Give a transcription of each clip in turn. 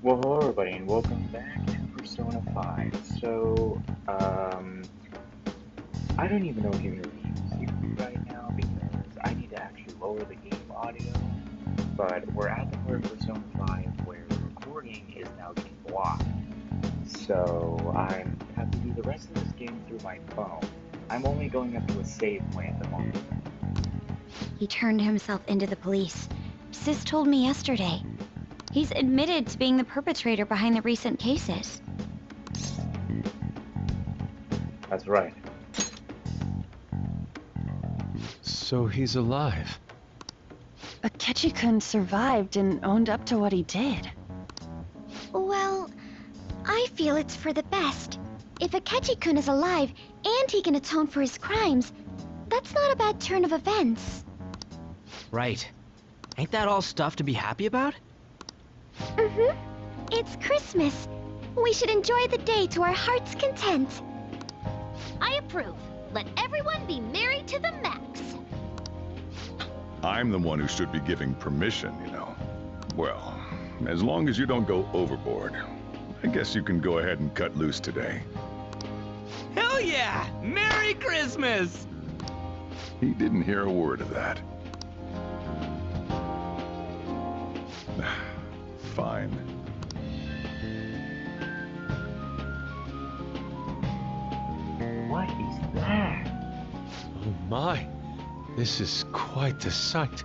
Well, hello everybody, and welcome back to Persona 5. I don't even know if you're going to be able to see me right now because I need to actually lower the game audio, but we're at the part of Persona 5 where recording is now getting blocked. So I have to do the rest of this game through my phone. I'm only going up to a save point at the moment. He turned himself into the police. Sis told me yesterday. He's admitted to being the perpetrator behind the recent cases. That's right. So he's alive. Akechi-kun survived and owned up to what he did. Well, I feel it's for the best. If Akechi-kun is alive and he can atone for his crimes, that's not a bad turn of events. Right. Ain't that all stuff to be happy about? Mm-hmm. It's Christmas. We should enjoy the day to our heart's content. I approve. Let everyone be merry to the max. I'm the one who should be giving permission, you know. Well, as long as you don't go overboard, I guess you can go ahead and cut loose today. Hell yeah! Merry Christmas! He didn't hear a word of that. Fine. What is that? Oh my, this is quite the sight.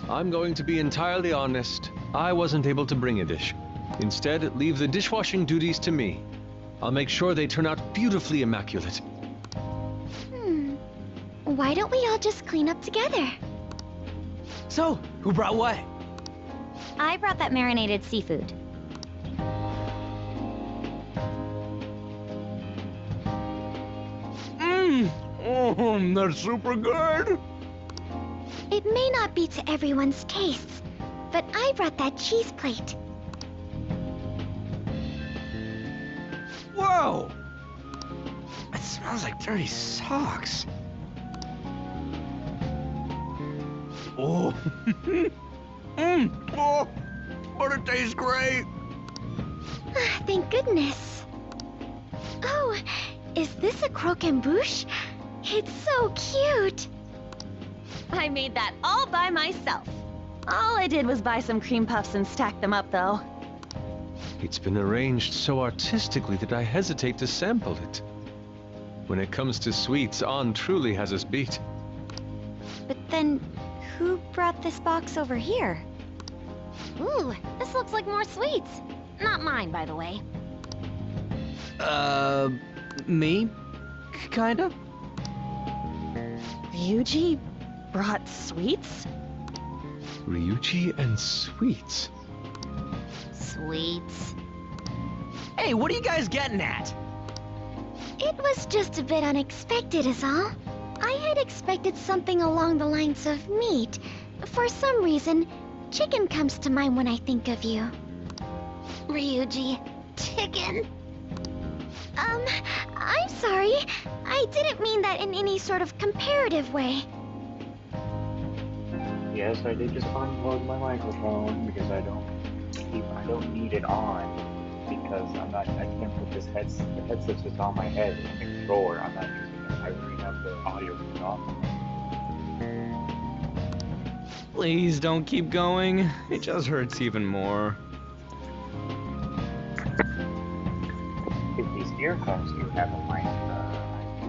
I'm going to be entirely honest. I wasn't able to bring a dish. Instead, leave the dishwashing duties to me. I'll make sure they turn out beautifully immaculate. Why don't we all just clean up together? So, who brought what? I brought that marinated seafood. That's super good! It may not be to everyone's tastes, but I brought that cheese plate. Whoa! It smells like dirty socks. Oh. Oh, but it tastes great. Thank goodness. Oh, is this a croquembouche? It's so cute. I made that all by myself. All I did was buy some cream puffs and stack them up, though. It's been arranged so artistically that I hesitate to sample it. When it comes to sweets, Ann truly has us beat. But then, who brought this box over here? Ooh, this looks like more sweets. Not mine, by the way. Me? Kinda? Ryuji brought sweets? Ryuji and sweets. Sweets. Hey, what are you guys getting at? It was just a bit unexpected is all. I had expected something along the lines of meat. For some reason, chicken comes to mind when I think of you. Ryuji, chicken. I'm sorry. I didn't mean that in any sort of comparative way. Yes, I did just unplug my microphone because I don't need it on because I can't put the headset's just on my head in the controller. I'm not using it. I already have the audio turned off. Please don't keep going. It just hurts even more. If these earphones you have in mind, I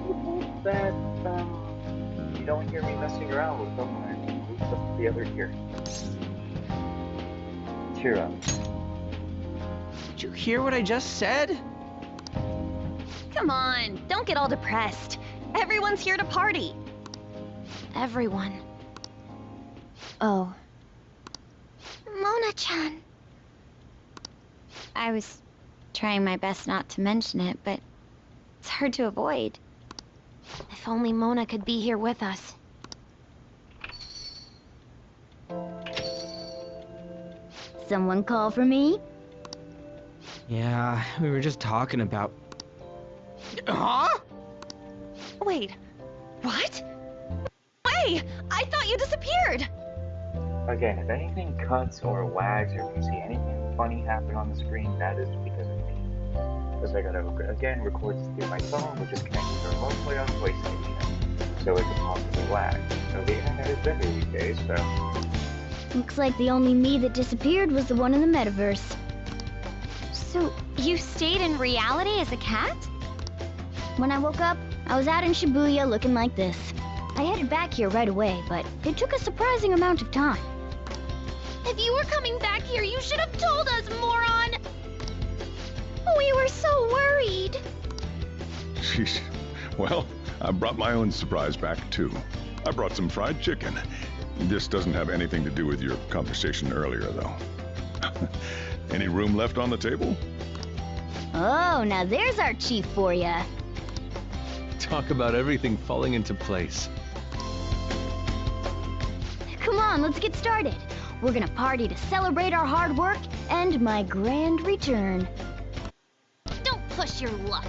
do hope that you don't hear me messing around with them when I move them to the other ear. Cheer up. Did you hear what I just said? Come on, don't get all depressed. Everyone's here to party. Everyone. Oh. Mona-chan. I was trying my best not to mention it, but it's hard to avoid. If only Mona could be here with us. Someone call for me? Yeah, we were just talking about... Huh? Wait, what? Wait, I thought you disappeared! Again, if anything cuts or wags or if you see anything funny happen on the screen, that is because of me. Because I gotta, again, record this through my phone, which is connected remotely on PlayStation. So it can possibly lag. So the internet is better these days, so... Looks like the only me that disappeared was the one in the metaverse. So, you stayed in reality as a cat? When I woke up, I was out in Shibuya looking like this. I headed back here right away, but it took a surprising amount of time. If you were coming back here, you should have told us, moron! We were so worried. Sheesh. Well, I brought my own surprise back, too. I brought some fried chicken. This doesn't have anything to do with your conversation earlier, though. Any room left on the table? Oh, now there's our chief for ya. Talk about everything falling into place. Come on, let's get started. We're gonna party to celebrate our hard work and my grand return. Don't push your luck.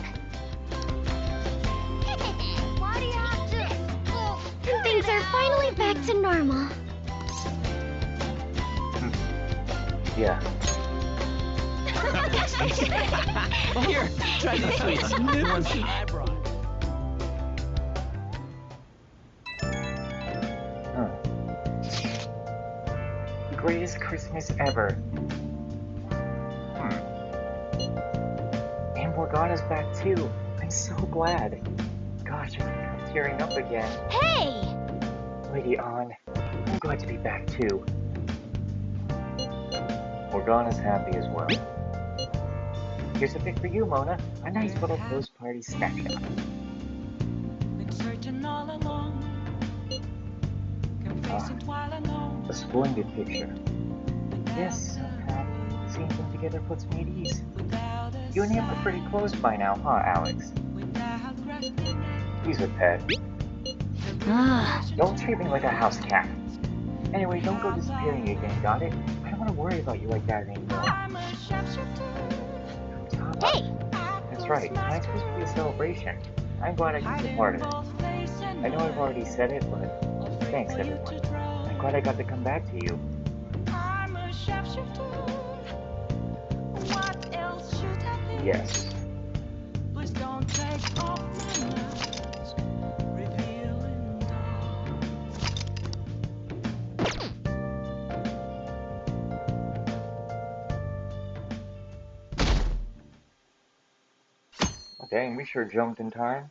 Things are finally back to normal. Yeah. Here, try these sweets. The ones I brought. Greatest Christmas ever. And Morgana's back too. I'm so glad. Gosh, I'm tearing up again. Hey! Lady Ann, I'm glad to be back too. Morgana's happy as well. Here's a pic for you, Mona. A nice little post-party snapshot. A splendid picture. Yes, seeing them together puts me at ease. You and him are pretty close by now, huh, Alex? He's a pet. Don't treat me like a house cat. Anyway, don't go disappearing again, got it? I don't want to worry about you like that anymore. Hey! That's right, tonight's supposed to be a celebration. I'm glad I could be part of it. I know I've already said it, but thanks everyone. I'm glad I got to come back to you. Yes. Dang, we sure jumped in time.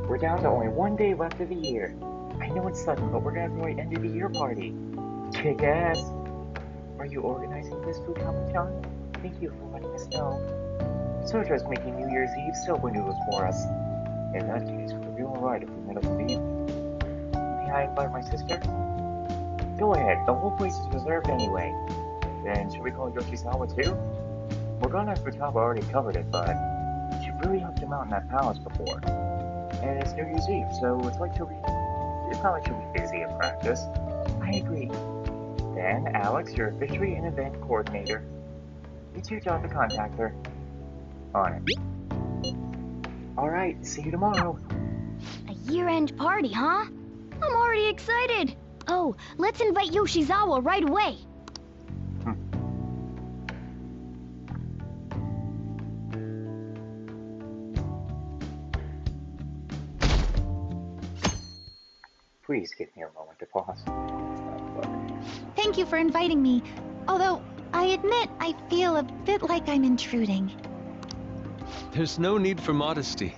We're down to only one day left of the year. I know it's sudden, but we're gonna throw an end of the year party. Kick ass! Are you organizing this, Fukama-chan? Thank you for letting us know. Sojo's making New Year's Eve soba noodles for us. In that case, we're doing alright if we met up to be. May I invite my sister? Go ahead, the whole place is reserved anyway. Then should we call Yoshizawa too? Morgana and Futaba already covered it, but she really helped him out in that palace before. And it's New Year's Eve, so it's not like she'll be busy at practice. I agree. Then, Alex, you're officially an event coordinator. It's your job to contact her. On it. Alright, see you tomorrow. A year-end party, huh? I'm already excited. Oh, let's invite Yoshizawa right away. Please give me a moment to pause. Thank you for inviting me. Although, I admit I feel a bit like I'm intruding. There's no need for modesty.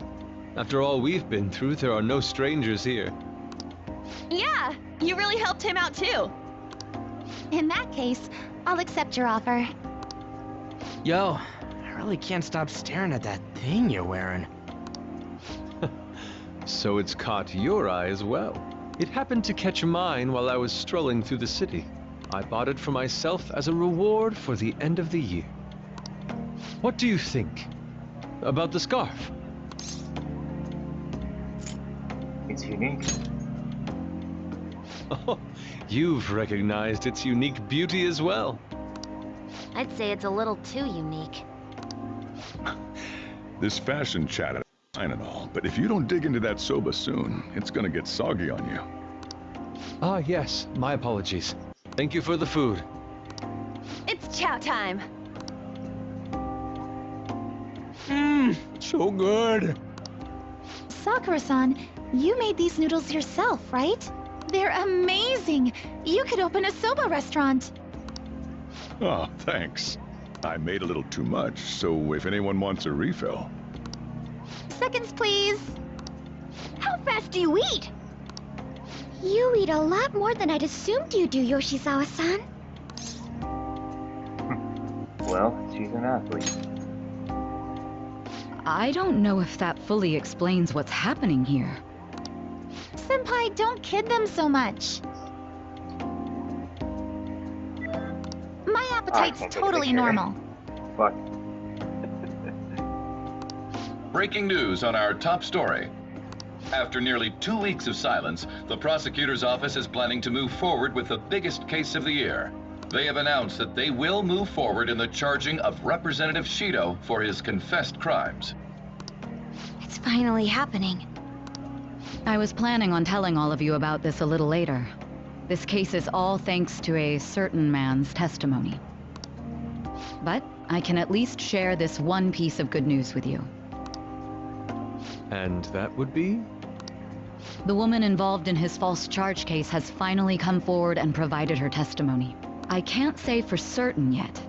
After all we've been through, there are no strangers here. Yeah, you really helped him out too. In that case, I'll accept your offer. Yo, I really can't stop staring at that thing you're wearing. So it's caught your eye as well. It happened to catch mine while I was strolling through the city. I bought it for myself as a reward for the end of the year. What do you think about the scarf? It's unique. Oh, you've recognized its unique beauty as well. I'd say it's a little too unique. This fashion chat is fine and all, but if you don't dig into that soba soon, it's gonna get soggy on you. Ah, yes, my apologies. Thank you for the food. It's chow time. Mmm, so good. Sakura-san, you made these noodles yourself, right? They're amazing! You could open a soba restaurant. Oh, thanks. I made a little too much, so if anyone wants a refill. Seconds, please. How fast do you eat? You eat a lot more than I'd assumed you do, Yoshizawa-san. Well, she's an athlete. I don't know if that fully explains what's happening here. Senpai, don't kid them so much. My appetite's can't take a totally picture. normal. Fuck. Breaking news on our top story. After nearly 2 weeks of silence, the prosecutor's office is planning to move forward with the biggest case of the year. They have announced that they will move forward in the charging of Representative Shido for his confessed crimes. It's finally happening. I was planning on telling all of you about this a little later. This case is all thanks to a certain man's testimony. But I can at least share this one piece of good news with you. And that would be? The woman involved in his false charge case has finally come forward and provided her testimony. I can't say for certain yet,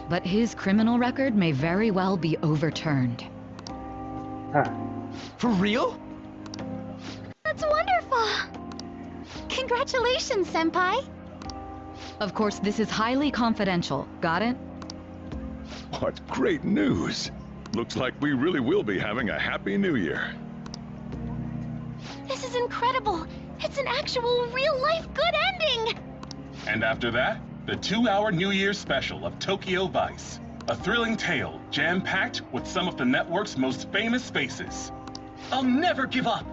but his criminal record may very well be overturned. Huh. For real? That's wonderful! Congratulations, Senpai! Of course, this is highly confidential. Got it? What great news! Looks like we really will be having a happy new year. This is incredible! It's an actual, real-life good ending! And after that, the 2-hour New Year's special of Tokyo Vice. A thrilling tale, jam-packed with some of the network's most famous faces. I'll never give up!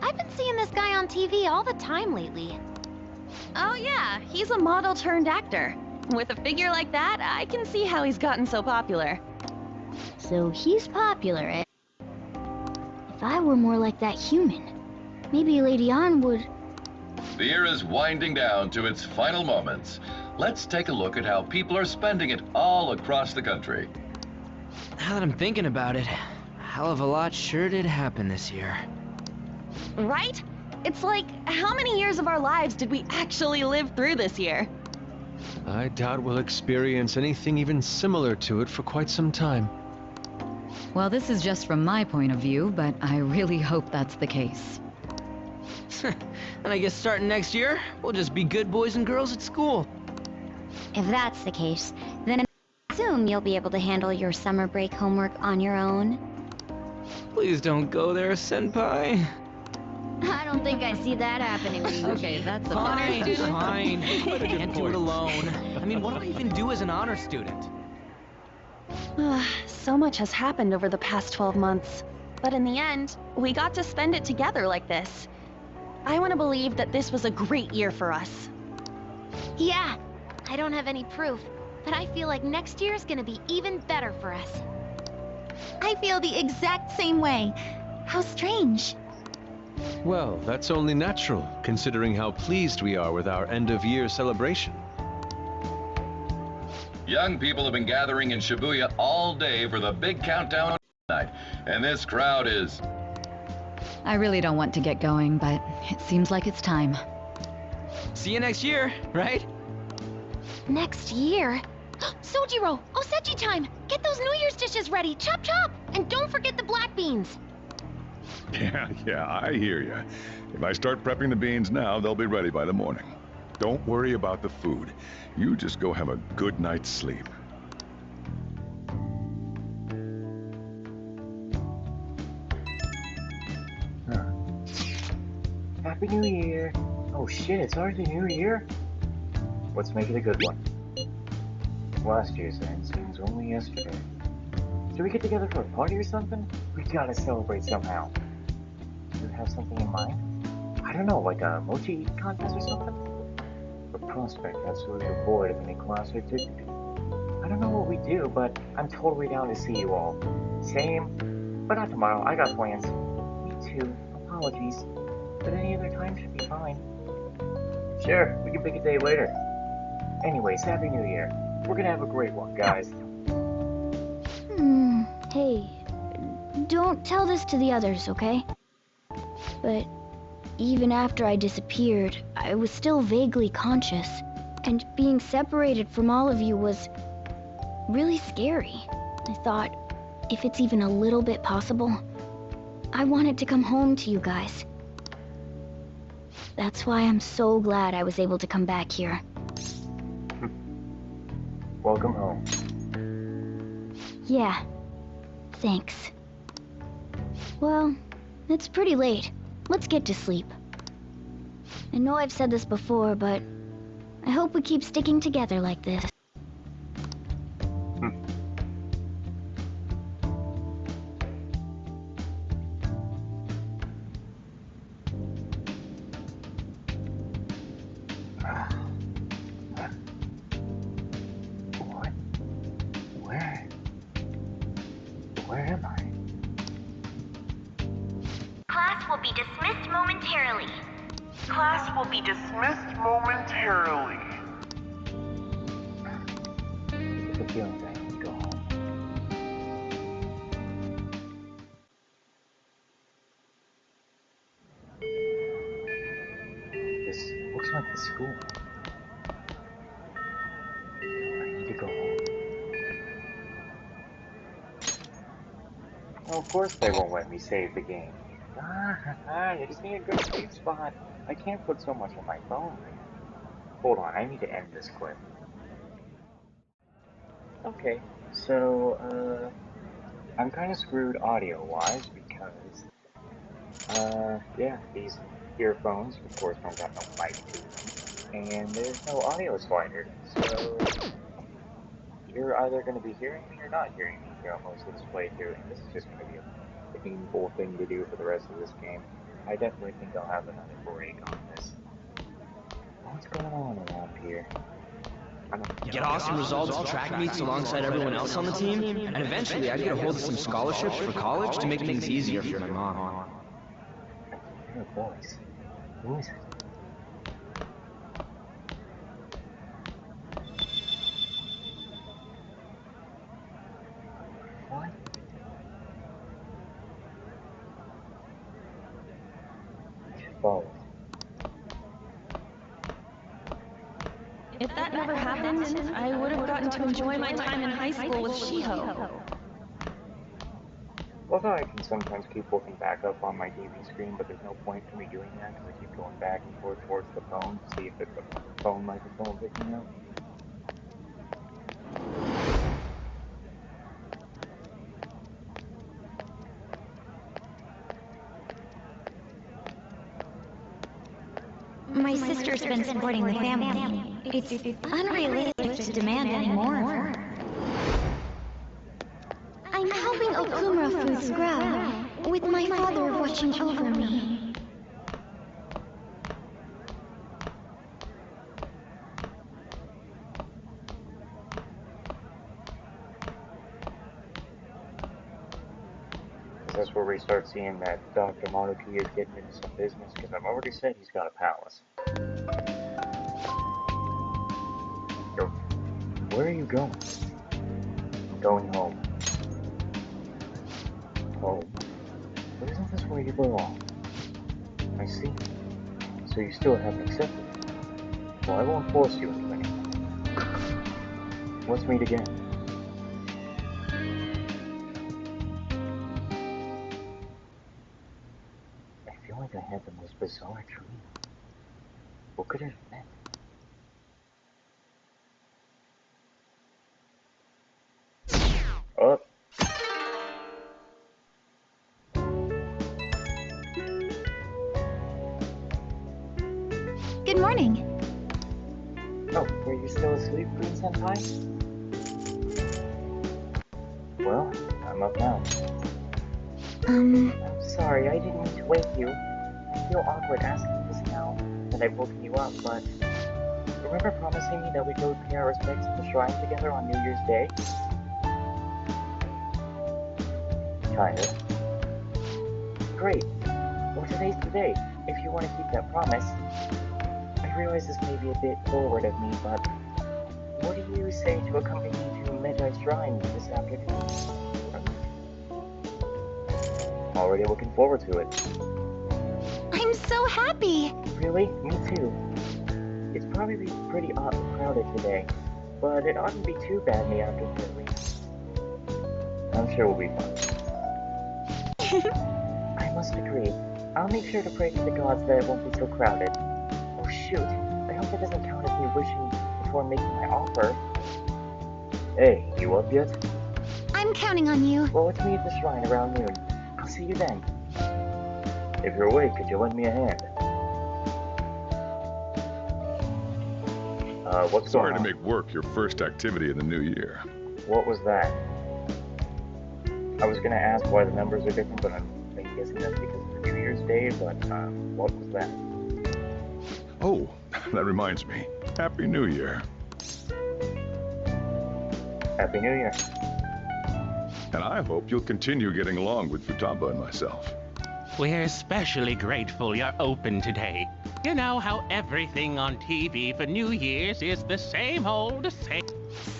I've been seeing this guy on TV all the time lately. Oh yeah, he's a model turned actor. With a figure like that, I can see how he's gotten so popular. So he's popular, eh? If I were more like that human, maybe Lady Ann would... The year is winding down to its final moments. Let's take a look at how people are spending it all across the country. Now that I'm thinking about it, a hell of a lot sure did happen this year. Right? It's like, how many years of our lives did we actually live through this year? I doubt we'll experience anything even similar to it for quite some time. Well, this is just from my point of view, but I really hope that's the case. And I guess starting next year, we'll just be good boys and girls at school. If that's the case, then I assume you'll be able to handle your summer break homework on your own. Please don't go there, Senpai. I don't think I see that happening. Okay, that's a Fine, better fine. I can't do it alone. I mean, what do I even do as an honor student? So much has happened over the past 12 months. But in the end, we got to spend it together like this. I want to believe that this was a great year for us. Yeah, I don't have any proof, but I feel like next year is gonna be even better for us. I feel the exact same way. How strange. Well, that's only natural, considering how pleased we are with our end-of-year celebration. Young people have been gathering in Shibuya all day for the big countdown night, and this crowd is... I really don't want to get going, but it seems like it's time. See you next year, right? Next year? Sojiro! Osechi time! Get those New Year's dishes ready! Chop chop! And don't forget the black beans! Yeah, I hear ya. If I start prepping the beans now, they'll be ready by the morning. Don't worry about the food. You just go have a good night's sleep. Happy New Year! Oh shit, it's already New Year? Let's make it a good one. Last year's end seems only yesterday. Should we get together for a party or something? We gotta celebrate somehow. Do you have something in mind? I don't know, like a mochi eating contest or something? For Prospect, that's really devoid of any class or dignity. I don't know what we do, but I'm totally down to see you all. Same, but not tomorrow. I got plans. Me too. Apologies. But any other time should be fine. Sure, we can pick a day later. Anyways, Happy New Year. We're gonna have a great one, guys. Hey, don't tell this to the others, okay? But even after I disappeared, I was still vaguely conscious. And being separated from all of you was really scary. I thought, if it's even a little bit possible, I wanted to come home to you guys. That's why I'm so glad I was able to come back here. Welcome home. Yeah, thanks. Well, it's pretty late. Let's get to sleep. I know I've said this before, but I hope we keep sticking together like this. What? Where am I? Class will be dismissed momentarily. Class will be dismissed momentarily. I get the feeling that I need to go home. This looks like the school. I need to go home. Well, of course they won't let me save the game. I just need a good save spot. I can't put so much on my phone. Hold on, I need to end this clip. Okay, so, I'm kind of screwed audio-wise because, yeah, these earphones, of course, don't got no mic to them, and there's no audio slider, so you're either going to be hearing me or not hearing me throughout most of this playthrough, and this is just going to be a painful thing to do for the rest of this game. I definitely think I'll have another break on this. What's going on around here? Get awesome results at track meets alongside everyone else on the team, and eventually I'd get a hold of some scholarships for college to make things easier for my mom. I can hear a voice. Who is it? What? I should follow it. If that never happened, I would have gotten to enjoy my time in high school with Shiho. Although I can sometimes keep looking back up on my TV screen, but there's no point for me doing that because I keep going back and forth towards the phone to see if it's a phone microphone picking up. My sister's been supporting the family. It's unrealistic to demand any more. I'm helping Okumura Foods grow, with my father watching over me. That's where we start seeing that Dr. Maruki is getting into some business, because I've already said he's got a palace. Yo, where are you going? I'm going home. Home? But isn't this where you belong? I see. So you still haven't accepted it. Well, I won't force you into anything. Let's meet again. I feel like I had the most bizarre dream. What could it have meant? Oh. Good morning. Oh, were you still asleep, Green Senpai? Well, I'm up now. I'm sorry, I didn't mean to wake you. I feel awkward asking this now that I've woken you up, but remember promising me that we'd go pay our respects at the shrine together on New Year's Day? Kinda. Great. Well, today's the day. if you want to keep that promise, I realize this may be a bit forward of me, but what do you say to accompanying me to Medjay Shrine this afternoon? Already looking forward to it. I'm so happy! Really? Me too. It's probably pretty crowded today, but it oughtn't be too bad in the afternoon at least. I'm sure we'll be fine. I must agree. I'll make sure to pray to the gods that it won't be so crowded. Oh shoot, I hope that doesn't count as me wishing before making my offer. Hey, you up yet? I'm counting on you. Well, let's meet at the shrine around noon. I'll see you then. If you're awake, could you lend me a hand? What's Sorry going on? to make work your first activity in the new year. What was that? I was gonna ask why the numbers are different, but I'm guessing that's because of the New Year's Day, but, what was that? Oh, that reminds me. Happy New Year. Happy New Year. And I hope you'll continue getting along with Futaba and myself. We're especially grateful you're open today. You know how everything on TV for New Year's is the same old same.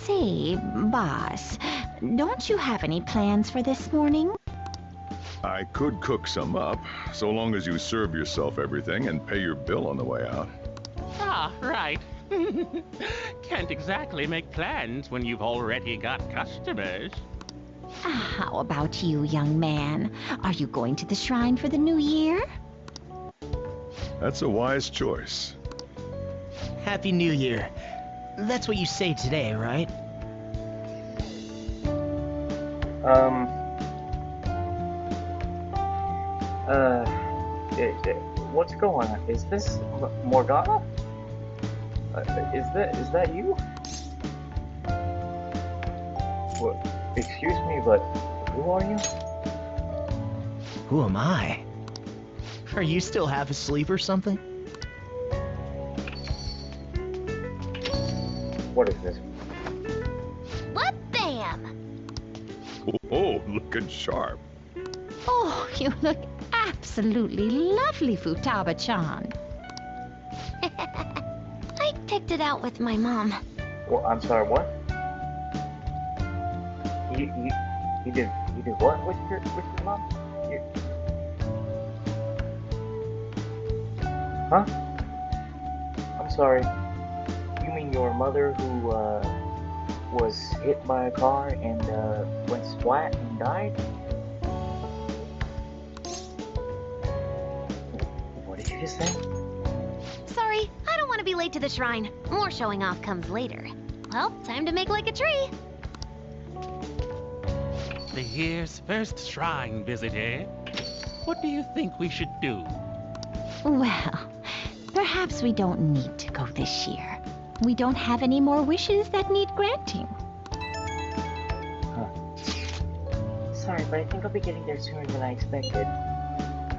Say, boss, don't you have any plans for this morning? I could cook some up, so long as you serve yourself everything and pay your bill on the way out. Ah, right. Can't exactly make plans when you've already got customers. How about you, young man? Are you going to the shrine for the new year? That's a wise choice. Happy New Year. That's what you say today, right? What's going on? Is this Morgana? Is that you? What? Excuse me, but who are you? Who am I? Are you still half asleep or something? What is this? What bam? Oh, looking sharp. Oh, you look absolutely lovely, Futaba-chan. I picked it out with my mom. Well, I'm sorry, what? You did what with your mom? Huh? I'm sorry. You mean your mother who was hit by a car and went splat and died? What did you just say? Sorry, I don't want to be late to the shrine. More showing off comes later. Well, time to make like a tree. The year's first shrine visit, eh? What do you think we should do? Well, perhaps we don't need to go this year. We don't have any more wishes that need granting. Huh. Sorry, but I think I'll be getting there sooner than I expected.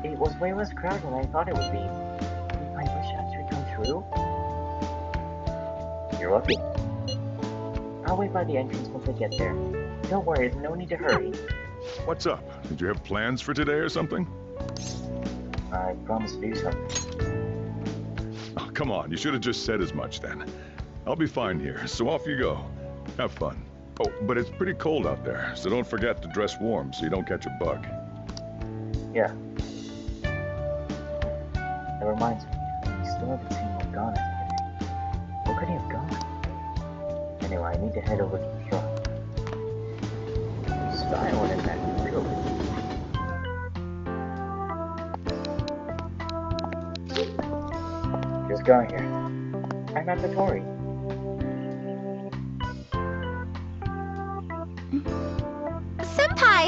It was way less crowded than I thought it would be. Did my wish actually come true? You're lucky. I'll wait by the entrance once I get there. Don't worry, there's no need to hurry. What's up? Did you have plans for today or something? I promised to do something. Oh, come on, you should have just said as much then. I'll be fine here, so off you go. Have fun. Oh, but it's pretty cold out there, so don't forget to dress warm so you don't catch a bug. Yeah. That reminds me, we still haven't seen Morgana today. Where could he have gone? Anyway, I need to head over to the shrine. Style in that new building. Just got here. I'm at the Tori. Senpai!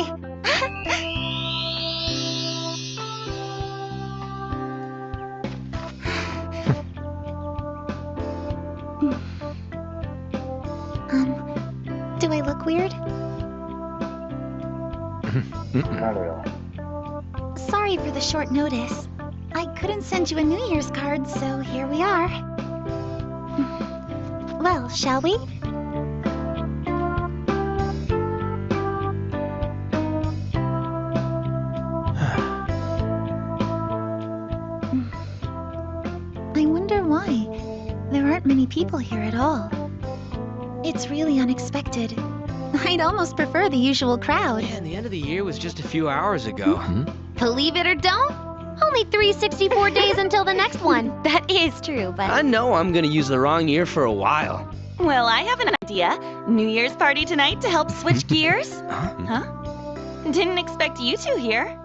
Do I look weird? Not at all. Sorry for the short notice. I couldn't send you a New Year's card, so here we are. Well, shall we? why. There aren't many people here at all. It's really unexpected. I'd almost prefer the usual crowd. Man, the end of the year was just a few hours ago. Believe it or don't, only 364 days until the next one. That is true, but... I know I'm gonna use the wrong year for a while. Well, I have an idea. New Year's party tonight to help switch gears? Huh? Didn't expect you two here.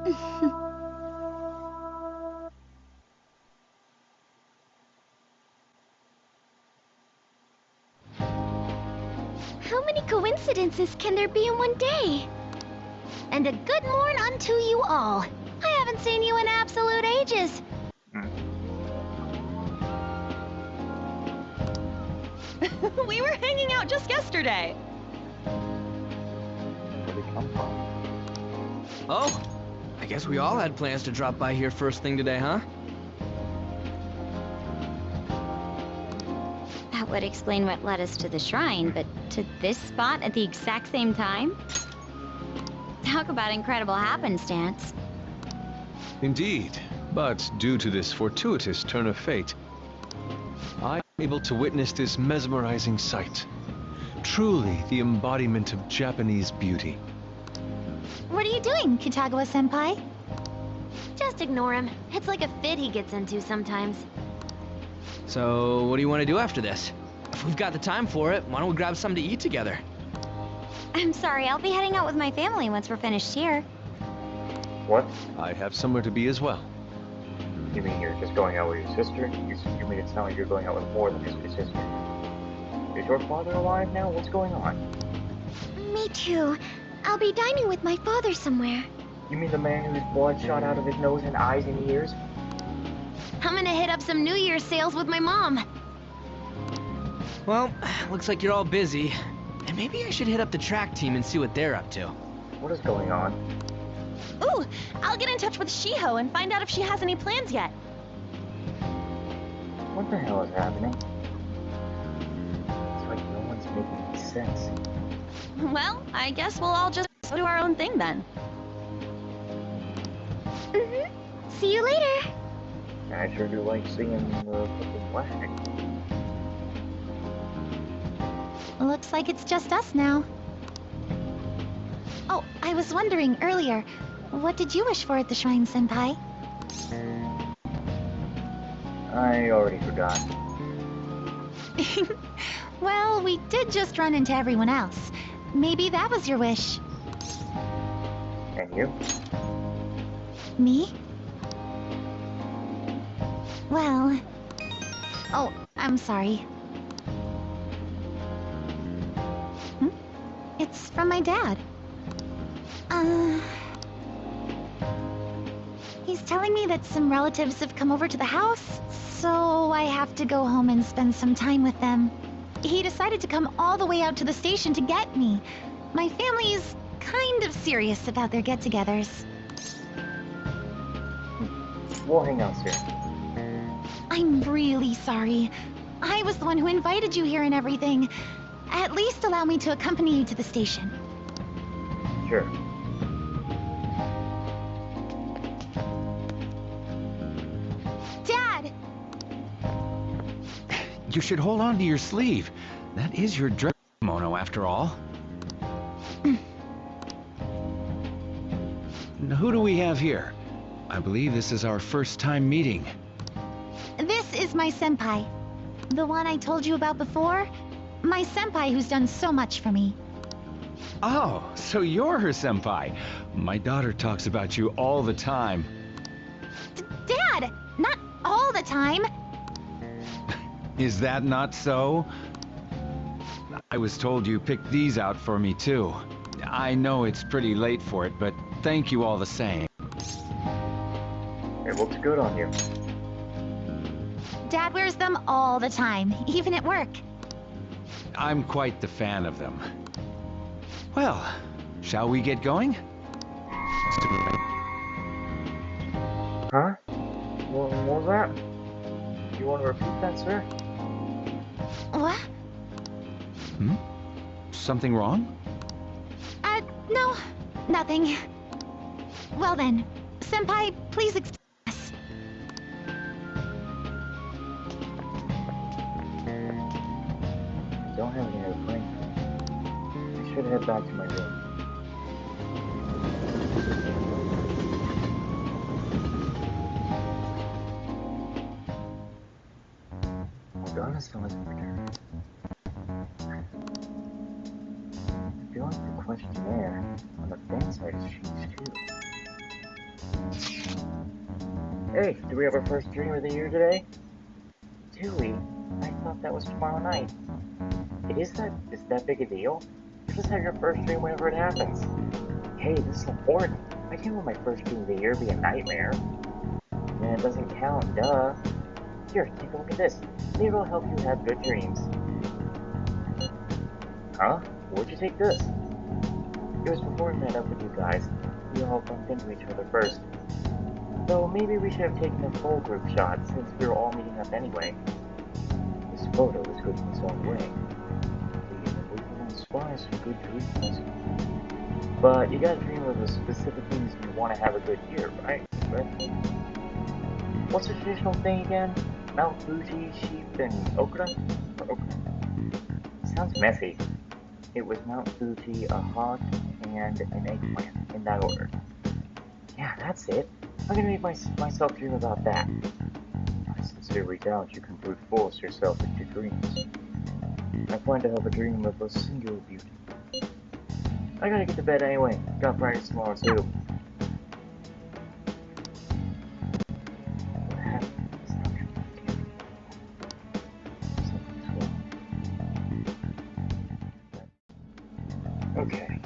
How many coincidences can there be in one day? And a good morn unto you all. I haven't seen you in absolute ages. We were hanging out just yesterday. Where did they come from? Oh, I guess we all had plans to drop by here first thing today, huh? That would explain what led us to the shrine, but to this spot at the exact same time? Talk about incredible happenstance. Indeed, but due to this fortuitous turn of fate, I'm able to witness this mesmerizing sight. Truly the embodiment of Japanese beauty. What are you doing, Kitagawa-senpai? Just ignore him. It's like a fit he gets into sometimes. So, what do you want to do after this? If we've got the time for it, why don't we grab something to eat together? I'm sorry, I'll be heading out with my family once we're finished here. What? I have somewhere to be as well. You mean you're just going out with your sister? You made it sound like you're going out with more than just your sister. Is your father alive now? What's going on? Me too. I'll be dining with my father somewhere. You mean the man whose blood shot out of his nose and eyes and ears? I'm gonna hit up some New Year's sales with my mom. Well, looks like you're all busy. And maybe I should hit up the track team and see what they're up to. What is going on? Ooh, I'll get in touch with Shiho and find out if she has any plans yet. What the hell is happening? It's like no one's making any sense. Well, I guess we'll all just do our own thing then. See you later. I sure do like seeing the flag. Looks like it's just us now. Oh, I was wondering earlier, what did you wish for at the shrine, Senpai? I already forgot. Well, we did just run into everyone else. Maybe that was your wish. And you? Me? Well... Oh, I'm sorry. It's from my dad. He's telling me that some relatives have come over to the house, so I have to go home and spend some time with them. He decided to come all the way out to the station to get me. My family's kind of serious about their get-togethers. We'll hang out soon. I'm really sorry. I was the one who invited you here and everything. At least allow me to accompany you to the station. Sure. Dad! You should hold on to your sleeve. That is your dress kimono, after all. Now, who do we have here? I believe this is our first time meeting. This is my senpai. The one I told you about before. My senpai who's done so much for me. Oh, so you're her senpai. My daughter talks about you all the time. Dad! Not all the time! Is that not so? I was told you picked these out for me too. I know it's pretty late for it, but thank you all the same. It looks good on you. Dad wears them all the time, even at work. I'm quite the fan of them. Well, shall we get going? Huh? What was that? You want to repeat that, sir? What? Something wrong? No. Nothing. Well then, senpai, please excuse us. don't have any other plane. I should head back to my room. Morgana still hasn't returned. I feel like the questionnaire on the fan side has changed too. Hey, do we have our first dream of the year today? Do we? I thought that was tomorrow night. Is that big a deal? You just have your first dream whenever it happens. Hey, this is important. I can't let my first dream of the year be a nightmare. And it doesn't count, duh. Here, take a look at this. Maybe it'll help you have good dreams. Huh? Where'd you take this? It was before we met up with you guys. We all bumped into each other first. So maybe we should have taken a full group shot since we were all meeting up anyway. This photo is good in its own way. We can inspire some good dreams. But you gotta dream of the specific things you want to have a good year, right? What's the traditional thing again? Mount Fuji, sheep, and okra? Or okra? Sounds messy. It was Mount Fuji, a hawk, and an eggplant, in that order. Yeah, that's it. I'm gonna make myself dream about that. Since every doubt you can brute force yourself into dreams. I plan to have a dream of a singular beauty. I gotta get to bed anyway. Got practice tomorrow too. What happened? It's not communicating. Something's wrong. Okay.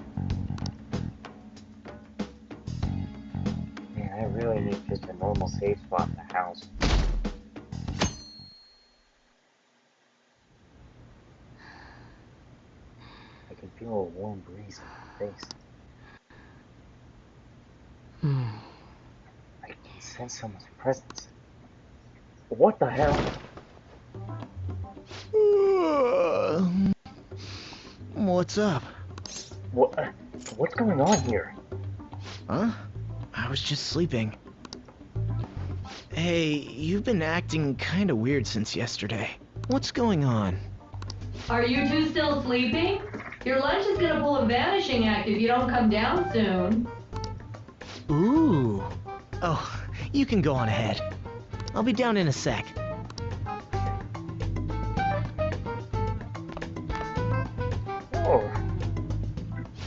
Man, I really need just a normal safe spot in the house. I can feel a warm breeze in my face. I can sense someone's presence. What the hell? What's up? What's going on here? Huh? I was just sleeping. Hey, you've been acting kinda weird since yesterday. What's going on? Are you two still sleeping? Your lunch is gonna pull a vanishing act if you don't come down soon. Ooh. Oh, you can go on ahead. I'll be down in a sec. Oh.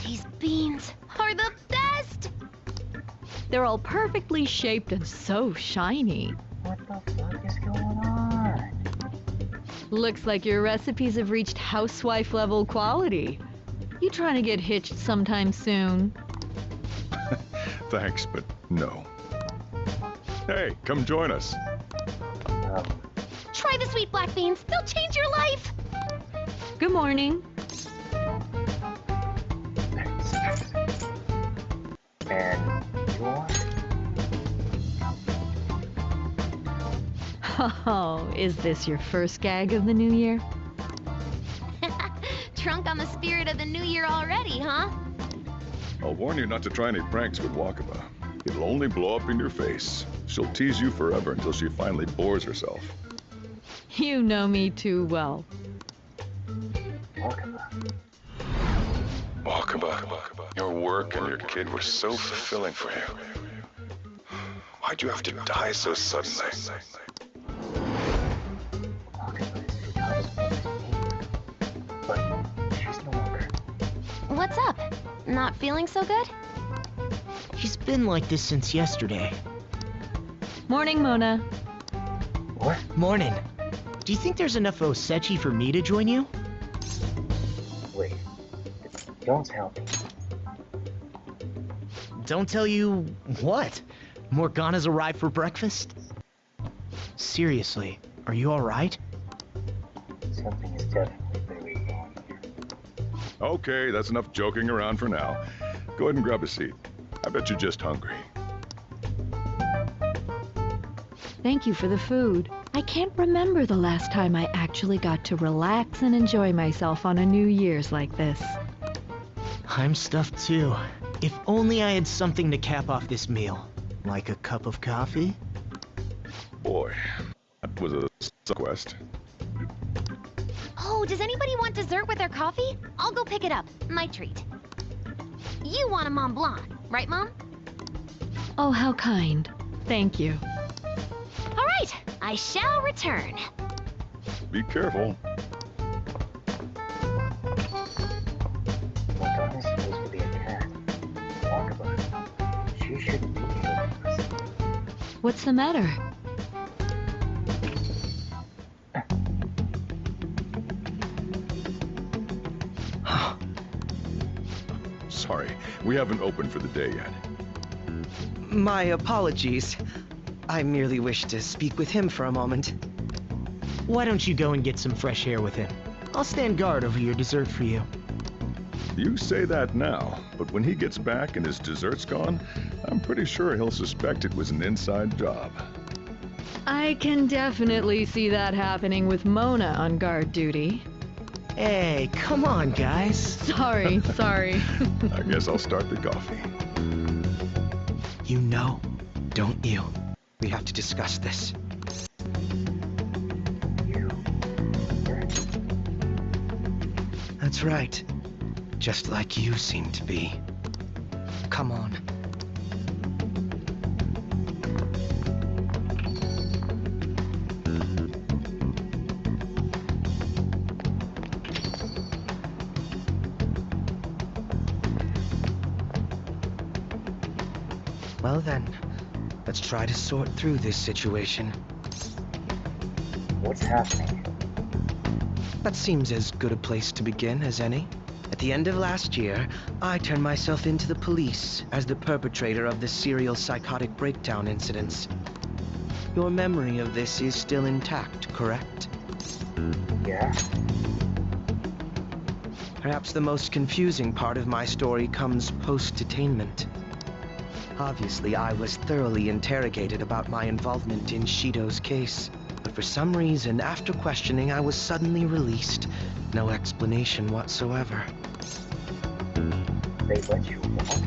These beans are the best! They're all perfectly shaped and so shiny. What the fuck is going on? Looks like your recipes have reached housewife level quality. You trying to get hitched sometime soon? Thanks, but no. Hey, come join us. Try the sweet black beans. They'll change your life. Good morning. And you are? Oh, is this your first gag of the new year? Drunk on the spirit of the new year already, huh? I'll warn you not to try any pranks with Wakaba. It'll only blow up in your face. She'll tease you forever until she finally bores herself. You know me too well. Wakaba, your work and your kid were so fulfilling for you. Why'd you have to die so suddenly? What's up? Not feeling so good? He's been like this since yesterday. Morning, Mona. What? Morning. Do you think there's enough Osechi for me to join you? Wait. Don't tell me. Don't tell you what? Morgana's arrived for breakfast? Seriously, are you alright? Something is definitely very wrong here. Okay, that's enough joking around for now. Go ahead and grab a seat. I bet you're just hungry. Thank you for the food. I can't remember the last time I actually got to relax and enjoy myself on a New Year's like this. I'm stuffed too. If only I had something to cap off this meal. Like a cup of coffee? Boy, that was a quest. Oh, does anybody want dessert with their coffee? I'll go pick it up. My treat. You want a Mont Blanc, right, Mom? Oh, how kind. Thank you. All right, I shall return. Be careful. Morgana's supposed to be a cat. Wakaba. She shouldn't be here with us. What's the matter? Sorry, we haven't opened for the day yet. My apologies. I merely wish to speak with him for a moment. Why don't you go and get some fresh air with him? I'll stand guard over your dessert for you. You say that now, but when he gets back and his dessert's gone, I'm pretty sure he'll suspect it was an inside job. I can definitely see that happening with Mona on guard duty. Hey, come on, guys. Sorry. I guess I'll start the coffee. You know, don't you? We have to discuss this. That's right. Just like you seem to be. Come on. Well then, let's try to sort through this situation. What's happening? That seems as good a place to begin as any. At the end of last year, I turned myself into the police as the perpetrator of the serial psychotic breakdown incidents. Your memory of this is still intact, correct? Yeah. Perhaps the most confusing part of my story comes post-detainment. Obviously, I was thoroughly interrogated about my involvement in Shido's case. But for some reason, after questioning, I was suddenly released. No explanation whatsoever. They let you off?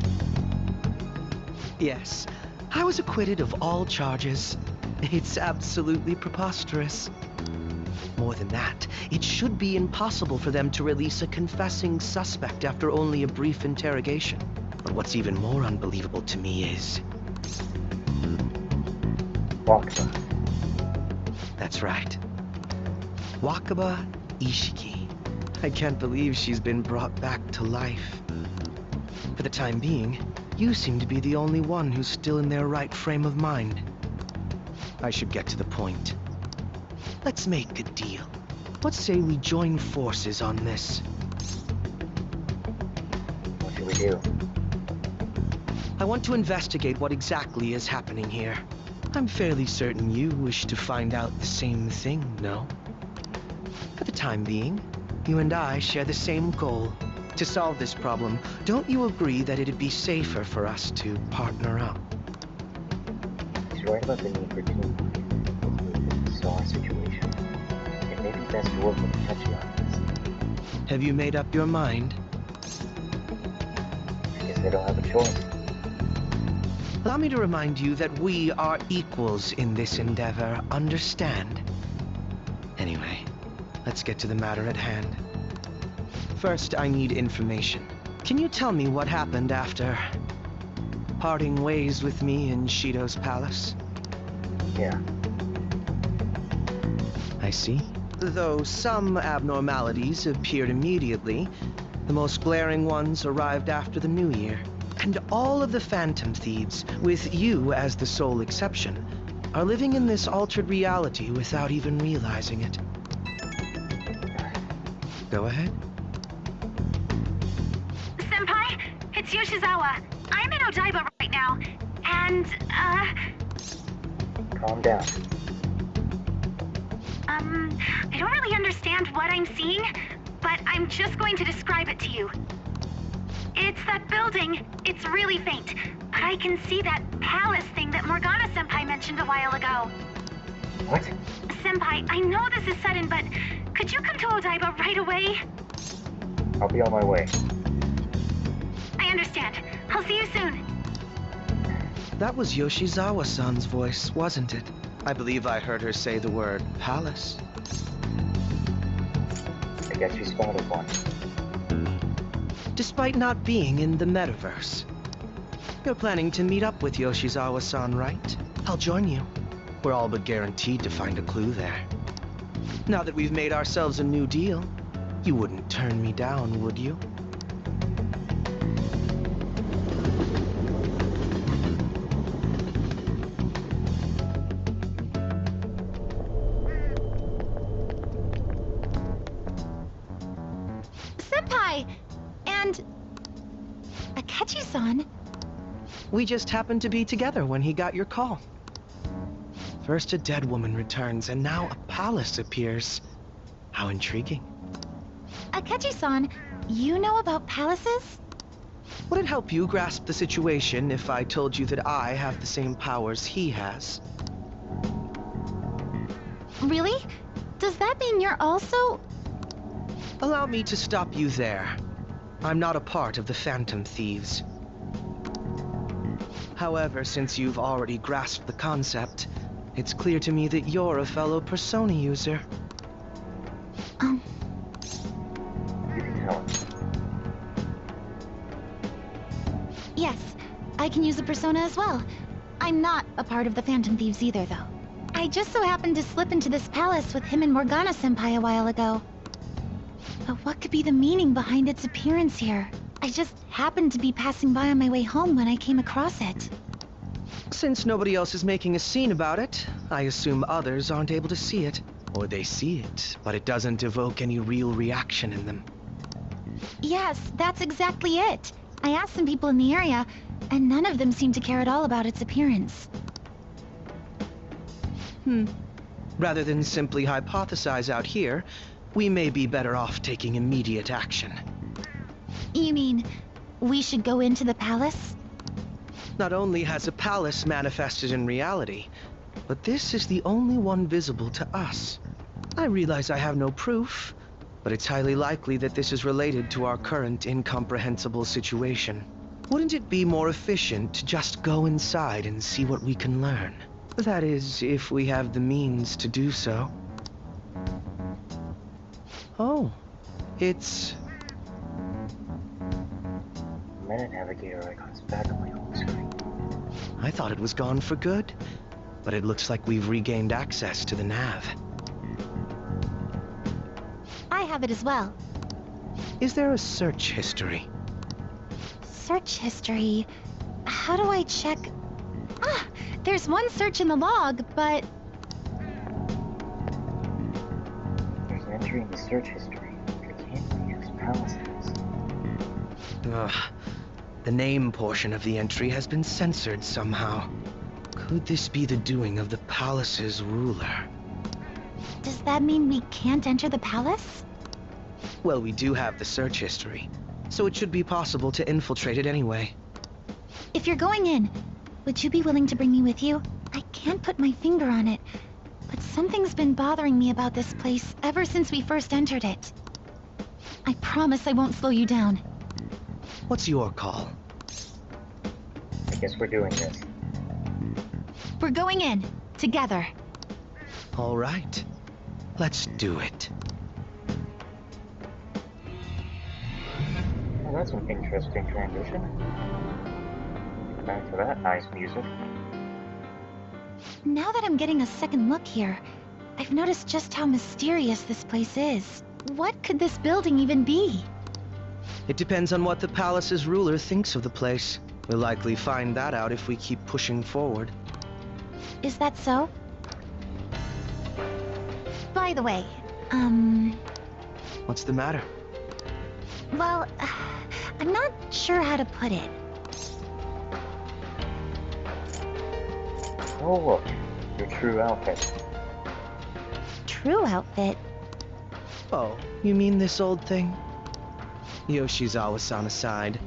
Yes, I was acquitted of all charges. It's absolutely preposterous. More than that, it should be impossible for them to release a confessing suspect after only a brief interrogation. But what's even more unbelievable to me is... Wakaba. That's right. Wakaba Ishiki. I can't believe she's been brought back to life. For the time being, you seem to be the only one who's still in their right frame of mind. I should get to the point. Let's make a deal. Let's say we join forces on this. What should we do? I want to investigate what exactly is happening here. I'm fairly certain you wish to find out the same thing, no? For the time being, you and I share the same goal. To solve this problem, don't you agree that it'd be safer for us to partner up? He's right about the need for teamwork. It's a bizarre situation. It may be best to work with Tachi on this. Have you made up your mind? I guess I don't have a choice. Allow me to remind you that we are equals in this endeavor, understand? Anyway, let's get to the matter at hand. First, I need information. Can you tell me what happened after parting ways with me in Shido's palace? Yeah. I see. Though some abnormalities appeared immediately, the most glaring ones arrived after the new year. And all of the Phantom Thieves, with you as the sole exception, are living in this altered reality without even realizing it. Go ahead. Senpai, it's Yoshizawa. I'm in Odaiba right now, and, Calm down. I don't really understand what I'm seeing, but I'm just going to describe it to you. It's that building. It's really faint, but I can see that palace thing that Morgana-senpai mentioned a while ago. What? Senpai, I know this is sudden, but could you come to Odaiba right away? I'll be on my way. I understand. I'll see you soon. That was Yoshizawa-san's voice, wasn't it? I believe I heard her say the word palace. Guess you spotted one. Despite not being in the metaverse. You're planning to meet up with Yoshizawa-san, right? I'll join you. We're all but guaranteed to find a clue there. Now that we've made ourselves a new deal, you wouldn't turn me down, would you? Senpai! And... Akechi-san? We just happened to be together when he got your call. First a dead woman returns, and now a palace appears. How intriguing. Akechi-san, you know about palaces? Would it help you grasp the situation if I told you that I have the same powers he has? Really? Does that mean you're also... Allow me to stop you there. I'm not a part of the Phantom Thieves. However, since you've already grasped the concept, it's clear to me that you're a fellow Persona user. You can tell him. Yes, I can use a persona as well. I'm not a part of the Phantom Thieves either, though. I just so happened to slip into this palace with him and Morgana-senpai a while ago. But what could be the meaning behind its appearance here? I just happened to be passing by on my way home when I came across it. Since nobody else is making a scene about it, I assume others aren't able to see it. Or they see it, but it doesn't evoke any real reaction in them. Yes, that's exactly it. I asked some people in the area, and none of them seemed to care at all about its appearance. Rather than simply hypothesize out here, we may be better off taking immediate action. You mean, we should go into the palace? Not only has a palace manifested in reality, but this is the only one visible to us. I realize I have no proof, but it's highly likely that this is related to our current incomprehensible situation. Wouldn't it be more efficient to just go inside and see what we can learn? That is, if we have the means to do so. Oh, it's... Meta Navigator icon's back on my home screen. I thought it was gone for good, but it looks like we've regained access to the nav. I have it as well. Is there a search history? Search history? How do I check? Ah, there's one search in the log, but... There's an entry in the search history. It can't be used palaces. Ugh. The name portion of the entry has been censored somehow. Could this be the doing of the palace's ruler? Does that mean we can't enter the palace? Well, we do have the search history, so it should be possible to infiltrate it anyway. If you're going in, would you be willing to bring me with you? I can't put my finger on it, but something's been bothering me about this place ever since we first entered it. I promise I won't slow you down. What's your call? I guess we're doing this. We're going in, together. All right. Let's do it. Well, that's an interesting transition. Back to that nice music. Now that I'm getting a second look here, I've noticed just how mysterious this place is. What could this building even be? It depends on what the palace's ruler thinks of the place. We'll likely find that out if we keep pushing forward. Is that so? By the way, What's the matter? well, I'm not sure how to put it. Oh look, your true outfit. True outfit? Oh, you mean this old thing? Yoshizawa-san aside,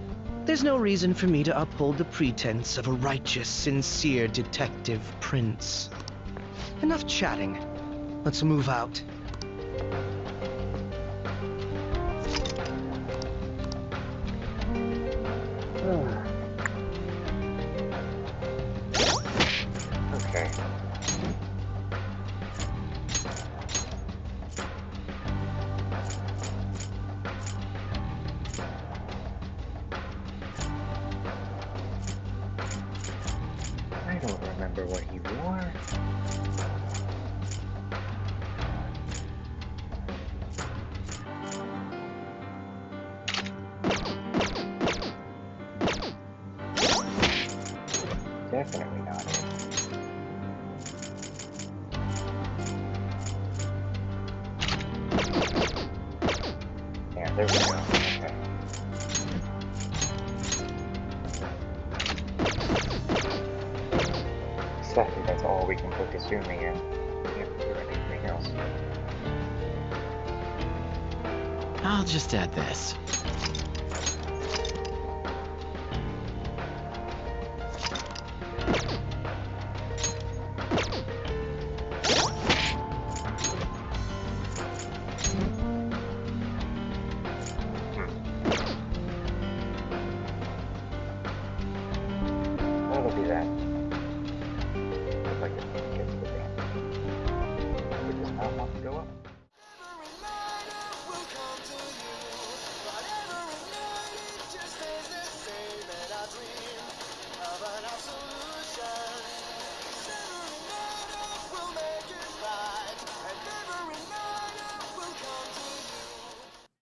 there's no reason for me to uphold the pretense of a righteous, sincere detective prince. Enough chatting. Let's move out. Okay. remember what he wore. Definitely not it. Yeah, there we go. Okay. Sadly, that's all we can put Kasumi in. We can't do anything else. I'll just add this. That'll be that.